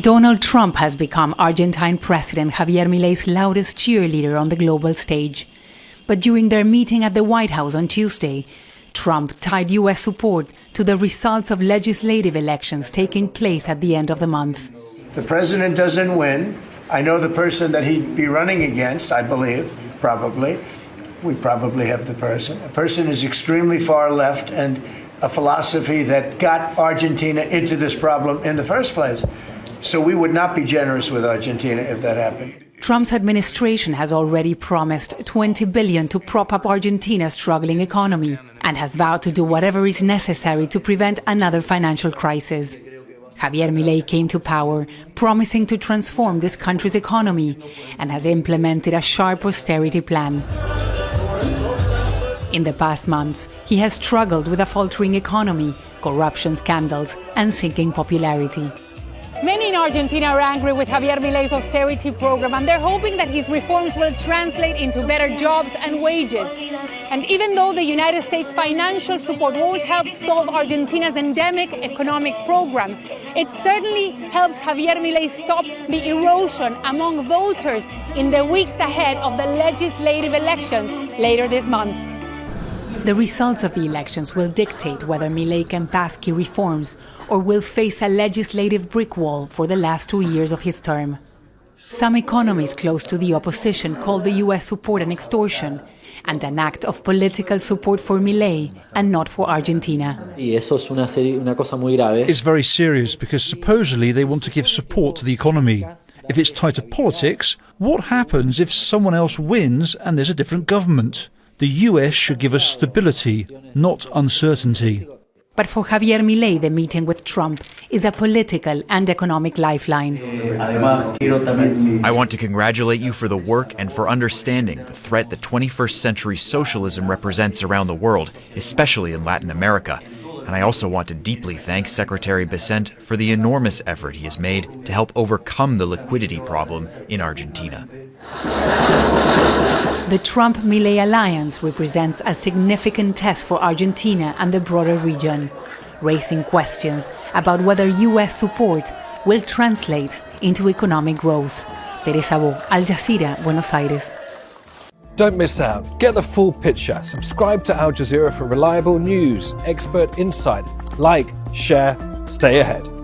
Donald Trump has become Argentine President Javier Milei's loudest cheerleader on the global stage. But during their meeting at the White House on Tuesday, Trump tied U.S. support to the results of legislative elections taking place at the end of the month. The president doesn't win. I know the person that he'd be running against, I believe, probably. We probably have the person. A person is extremely far left and a philosophy that got Argentina into this problem in the first place. So we would not be generous with Argentina if that happened. Trump's administration has already promised $20 billion to prop up Argentina's struggling economy and has vowed to do whatever is necessary to prevent another financial crisis. Javier Milei came to power promising to transform this country's economy and has implemented a sharp austerity plan. In the past months, he has struggled with a faltering economy, corruption scandals, and sinking popularity. Many in Argentina are angry with Javier Milei's austerity program, and they're hoping that his reforms will translate into better jobs and wages. And even though the United States' financial support won't help solve Argentina's endemic economic program, it certainly helps Javier Milei stop the erosion among voters in the weeks ahead of the legislative elections later this month. The results of the elections will dictate whether Milei can pass key reforms or will face a legislative brick wall for the last 2 years of his term. Some economists close to the opposition call the U.S. support an extortion and an act of political support for Milei and not for Argentina. It's very serious because supposedly they want to give support to the economy. If it's tied to politics, what happens if someone else wins and there's a different government? The US should give us stability, not uncertainty. But for Javier Milei, the meeting with Trump is a political and economic lifeline. I want to congratulate you for the work and for understanding the threat that 21st century socialism represents around the world, especially in Latin America. And I also want to deeply thank Secretary Bessent for the enormous effort he has made to help overcome the liquidity problem in Argentina. The Trump-Milei alliance represents a significant test for Argentina and the broader region, raising questions about whether U.S. support will translate into economic growth. Teresa Bo, Al Jazeera, Buenos Aires. Don't miss out. Get the full picture. Subscribe to Al Jazeera for reliable news, expert insight. Like, share, stay ahead.